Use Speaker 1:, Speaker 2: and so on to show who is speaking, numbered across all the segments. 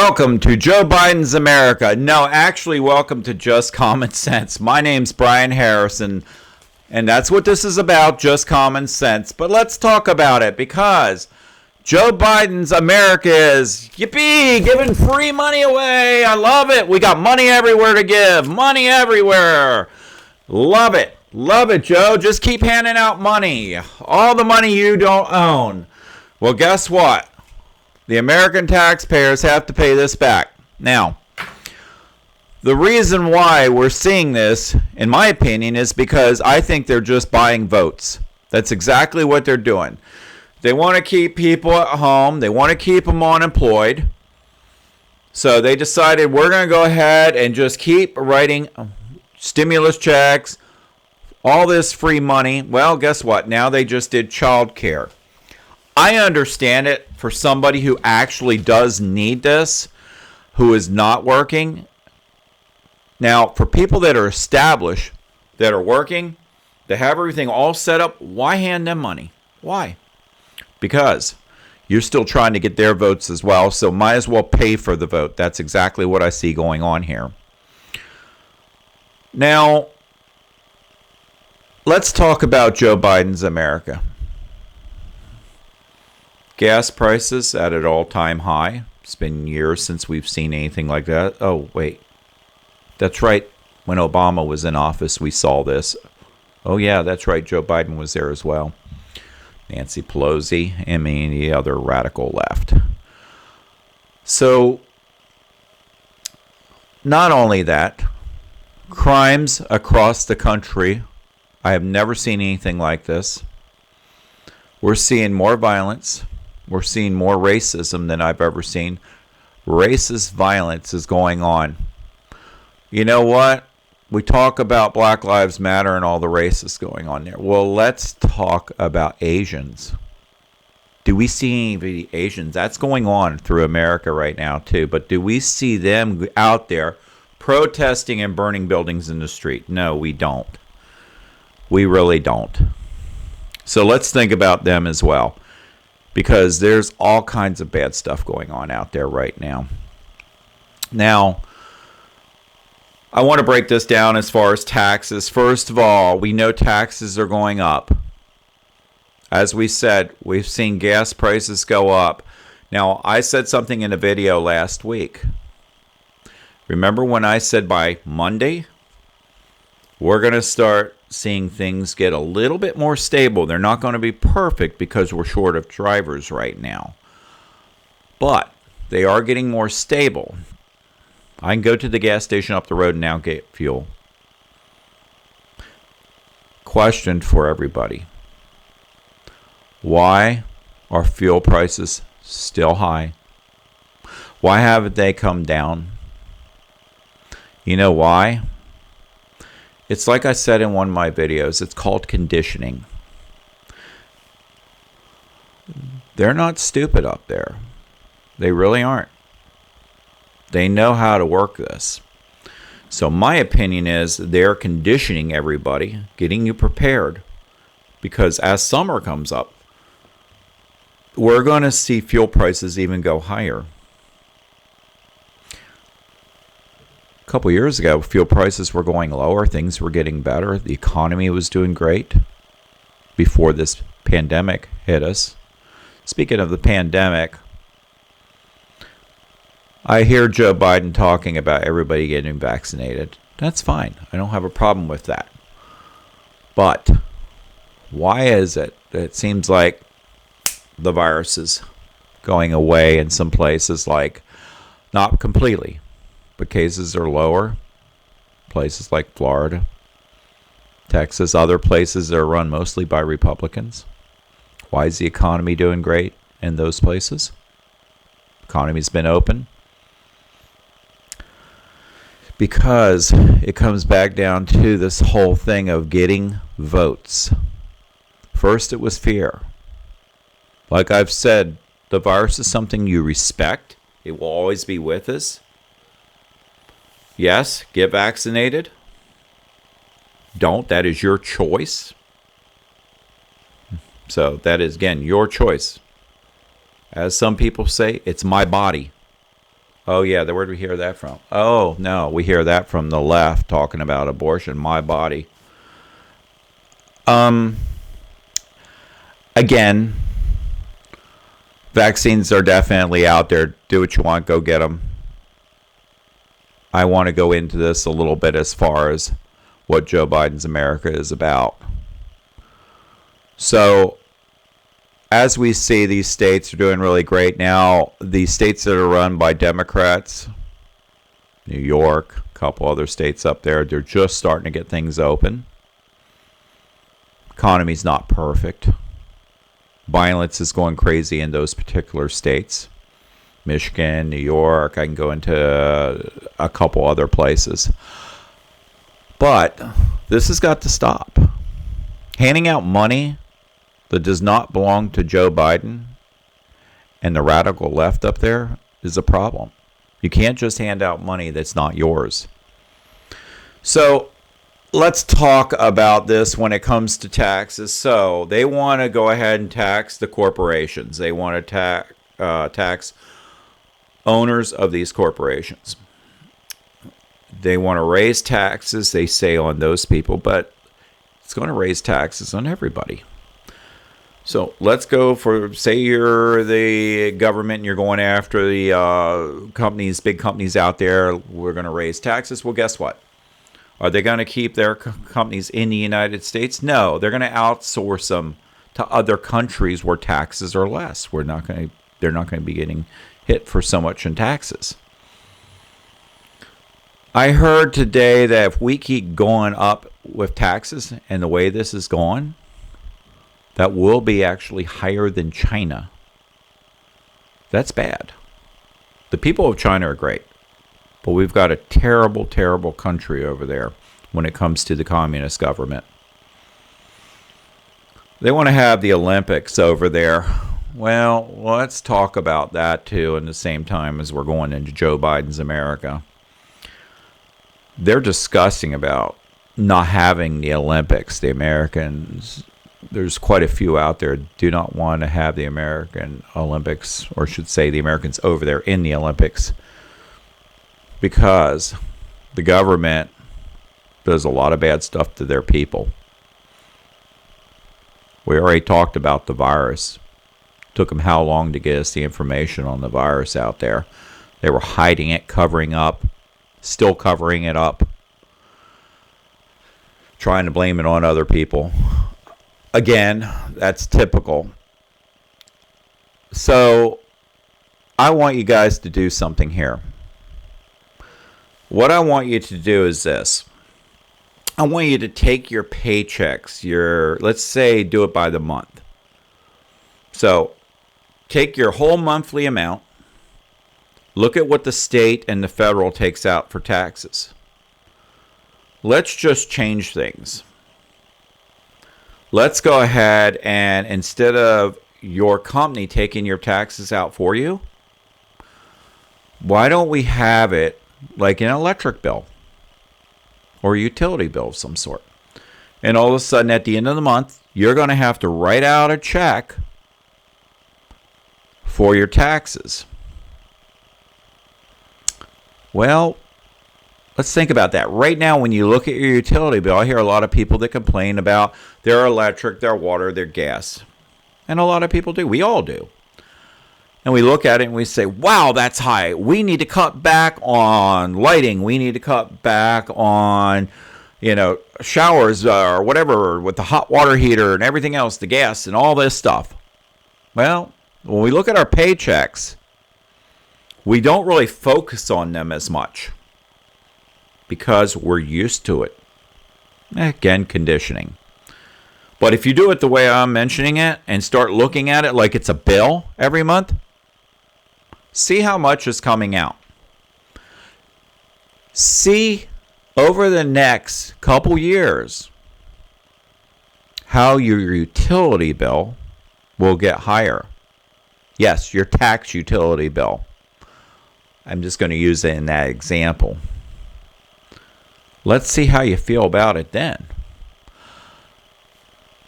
Speaker 1: Welcome to Joe Biden's America. No, actually, welcome to Just Common Sense. My name's Brian Harrison, and that's what this is about, just common sense. But let's talk about it because Joe Biden's America is, yippee, giving free money away. I love it. We got money everywhere to give. Money everywhere. Love it. Love it, Joe. Just keep handing out money. All the money you don't own. Well, guess what? The American taxpayers have to pay this back. Now, the reason why we're seeing this, in my opinion, is because I think they're just buying votes. That's exactly what they're doing. They want to keep people at home. They want to keep them unemployed. So they decided we're going to go ahead and just keep writing stimulus checks, all this free money. Well, guess what? Now they just did child care. I understand it for somebody who actually does need this, who is not working. Now, for people that are established, that are working, that have everything all set up, why hand them money? Why? Because you're still trying to get their votes as well, so might as well pay for the vote. That's exactly what I see going on here. Now, let's talk about Joe Biden's America. Gas prices at an all-time high. It's been years since we've seen anything like that. Oh, wait. That's right. When Obama was in office, we saw this. Oh, yeah, that's right. Joe Biden was there as well. Nancy Pelosi and the other radical left. So, not only that, crimes across the country. I have never seen anything like this. We're seeing more violence. We're seeing more racism than I've ever seen. Racist violence is going on. You know what? We talk about Black Lives Matter and all the racists going on there. Well, let's talk about Asians. Do we see any Asians? That's going on through America right now, too. But do we see them out there protesting and burning buildings in the street? No, we don't. We really don't. So let's think about them as well. Because there's all kinds of bad stuff going on out there right now. Now, I want to break this down as far as taxes. First of all, we know taxes are going up. As we said, we've seen gas prices go up. Now, I said something in a video last week. Remember when I said by Monday, we're going to start seeing things get a little bit more stable. They're not going to be perfect because we're short of drivers right now. But they are getting more stable. I can go to the gas station up the road and now get fuel. Question for everybody. Why are fuel prices still high? Why haven't they come down? You know why? It's like I said in one of my videos, it's called conditioning. They're not stupid up there. They really aren't. They know how to work this. So my opinion is they're conditioning everybody, getting you prepared. Because as summer comes up, we're going to see fuel prices even go higher. A couple years ago, fuel prices were going lower. Things were getting better. The economy was doing great before this pandemic hit us. Speaking of the pandemic, I hear Joe Biden talking about everybody getting vaccinated. That's fine. I don't have a problem with that. But why is it that it seems like the virus is going away in some places, like not completely, but cases are lower? Places like Florida, Texas, other places that are run mostly by Republicans. Why is the economy doing great in those places? Economy's been open. Because it comes back down to this whole thing of getting votes. First, it was fear. Like I've said, the virus is something you respect. It will always be with us. Yes, get vaccinated. Don't. That is your choice. So that is, again, your choice. As some people say, it's my body. Oh, yeah, where do we hear that from? Oh, no, we hear that from the left talking about abortion, my body. Um, Again, vaccines are definitely out there. Do what you want, go get them. I want to go into this a little bit as far as what Joe Biden's America is about. So, as we see, these states are doing really great now. The states that are run by Democrats, New York, a couple other states up there, they're just starting to get things open. Economy's not perfect. Violence is going crazy in those particular states. Michigan, New York, I can go into a couple other places. But this has got to stop. Handing out money that does not belong to Joe Biden and the radical left up there is a problem. You can't just hand out money that's not yours. So let's talk about this when it comes to taxes. So they want to go ahead and tax the corporations. They want to tax owners of these corporations. They want to raise taxes, they say, on those people, but it's going to raise taxes on everybody. So let's go for, say you're the government and you're going after the companies, big companies out there. We're going to raise taxes. Well, guess what? Are they going to keep their companies in the United States? No, they're going to outsource them to other countries where taxes are less. They're not going to be getting hit for so much in taxes. I heard today that if we keep going up with taxes and the way this is going, that will be actually higher than China. That's bad. The people of China are great, but we've got a terrible, terrible country over there when it comes to the communist government. They want to have the Olympics over there. Well, let's talk about that too in the same time as we're going into Joe Biden's America. They're discussing about not having the Olympics. The Americans, there's quite a few out there, do not want to have the American Olympics, or should say the Americans over there in the Olympics, because the government does a lot of bad stuff to their people. We already talked about the virus. Took them how long to get us the information on the virus out there? They were hiding it, covering up, still covering it up, trying to blame it on other people. Again, that's typical. So I want you guys to do something here. What I want you to do is this. I want you to take your paychecks, let's say do it by the month. So take your whole monthly amount, look at what the state and the federal takes out for taxes. Let's just change things. Let's go ahead and instead of your company taking your taxes out for you, why don't we have it like an electric bill or a utility bill of some sort? And all of a sudden at the end of the month, you're going to have to write out a check for your taxes. Well, let's think about that. Right now, when you look at your utility bill, I hear a lot of people that complain about their electric, their water, their gas. And a lot of people do. We all do. And we look at it and we say, wow, that's high. We need to cut back on lighting. We need to cut back on, showers or whatever with the hot water heater and everything else, the gas and all this stuff. Well, when we look at our paychecks, we don't really focus on them as much because we're used to it. Again, conditioning. But if you do it the way I'm mentioning it and start looking at it like it's a bill every month, see how much is coming out. See over the next couple years how your utility bill will get higher. Yes, your tax utility bill. I'm just going to use it in that example. Let's see how you feel about it then.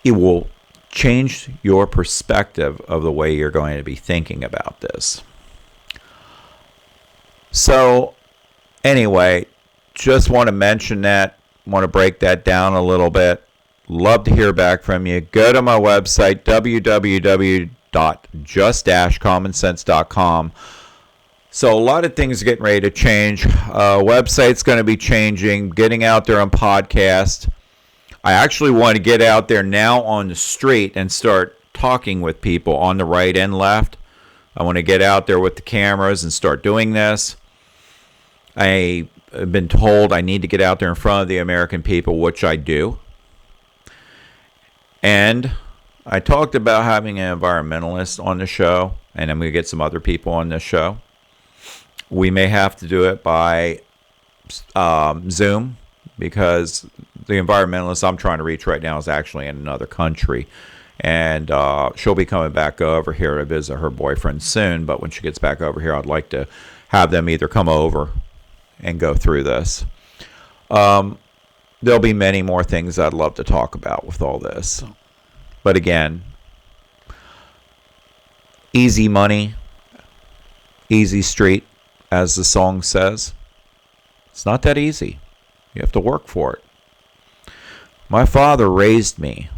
Speaker 1: It will change your perspective of the way you're going to be thinking about this. So, anyway, just want to mention that, want to break that down a little bit. Love to hear back from you. Go to my website, www.just-commonsense.com. So a lot of things are getting ready to change. Website's going to be changing, getting out there on podcast. I actually want to get out there now on the street and start talking with people on the right and left. I want to get out there with the cameras and start doing this. I've been told I need to get out there in front of the American people, which I do. And I talked about having an environmentalist on the show, and I'm going to get some other people on this show. We may have to do it by Zoom, because the environmentalist I'm trying to reach right now is actually in another country. And she'll be coming back over here to visit her boyfriend soon. But when she gets back over here, I'd like to have them either come over and go through this. There'll be many more things I'd love to talk about with all this. But again, easy money, easy street, as the song says. It's not that easy. You have to work for it. My father raised me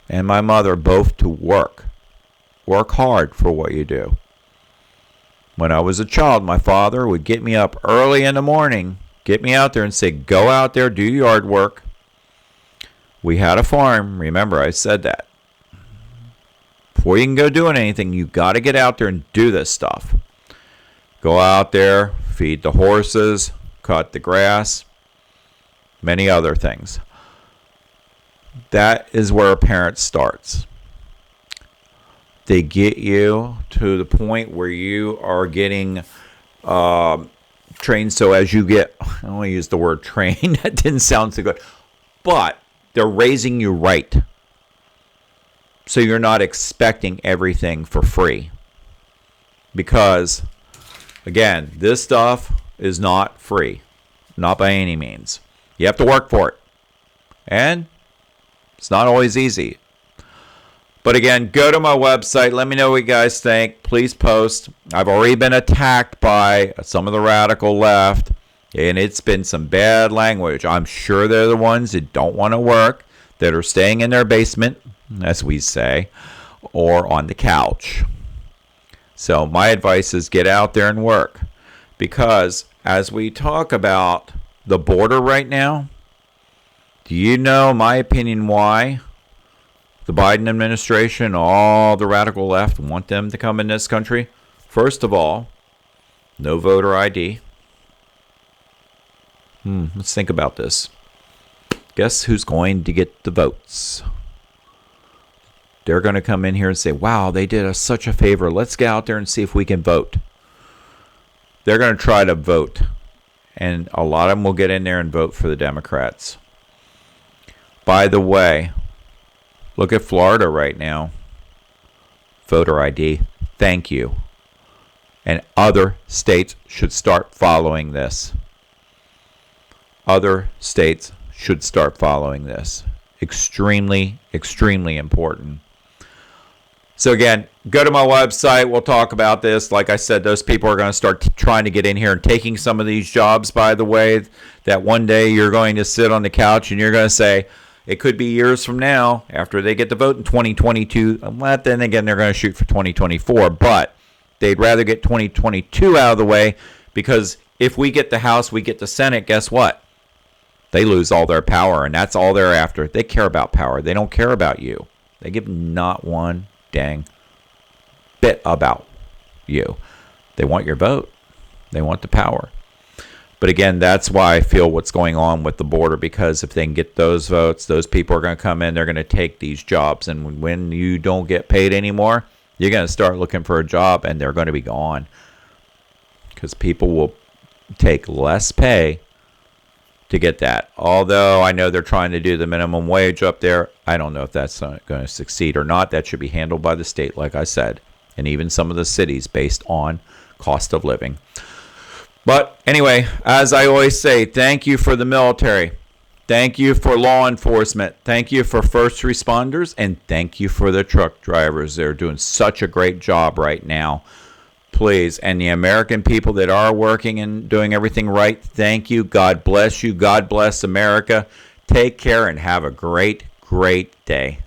Speaker 1: and my mother both to work. Work hard for what you do. When I was a child, my father would get me up early in the morning, get me out there and say, go out there, do yard work. We had a farm. Remember, I said that. Before you can go doing anything, you got to get out there and do this stuff. Go out there, feed the horses, cut the grass, many other things. That is where a parent starts. They get you to the point where you are getting trained. So as you get, I don't want to use the word train. That didn't sound so good. But they're raising you right. So you're not expecting everything for free. Because, again, this stuff is not free. Not by any means. You have to work for it. And it's not always easy. But again, go to my website. Let me know what you guys think. Please post. I've already been attacked by some of the radical left. And it's been some bad language. I'm sure they're the ones that don't want to work, that are staying in their basement, as we say, or on the couch. So my advice is get out there and work. Because as we talk about the border right now, do you know my opinion why the Biden administration, all the radical left, want them to come in this country? First of all, no voter ID. Let's think about this. Guess who's going to get the votes? They're going to come in here and say, wow, they did us such a favor. Let's get out there and see if we can vote. They're going to try to vote. And a lot of them will get in there and vote for the Democrats. By the way, look at Florida right now. Voter ID. Thank you. And other states should start following this. Other states should start following this. Extremely, extremely important. So again, go to my website. We'll talk about this. Like I said, those people are going to start trying to get in here and taking some of these jobs, by the way, that one day you're going to sit on the couch and you're going to say, it could be years from now, after they get the vote in 2022. Then again, they're going to shoot for 2024. But they'd rather get 2022 out of the way, because if we get the House, we get the Senate, guess what? They lose all their power, and that's all they're after. They care about power. They don't care about you. They give not one dang bit about you. They want your vote. They want the power. But again, that's why I feel what's going on with the border, because if they can get those votes, those people are going to come in, they're going to take these jobs. And when you don't get paid anymore, you're going to start looking for a job, and they're going to be gone. Because people will take less pay to get that. Although I know they're trying to do the minimum wage up there. I don't know if that's going to succeed or not. That should be handled by the state, like I said, and even some of the cities based on cost of living. But anyway, as I always say, thank you for the military. Thank you for law enforcement. Thank you for first responders. And thank you for the truck drivers. They're doing such a great job right now. Please. And the American people that are working and doing everything right, thank you. God bless you. God bless America. Take care and have a great, great day.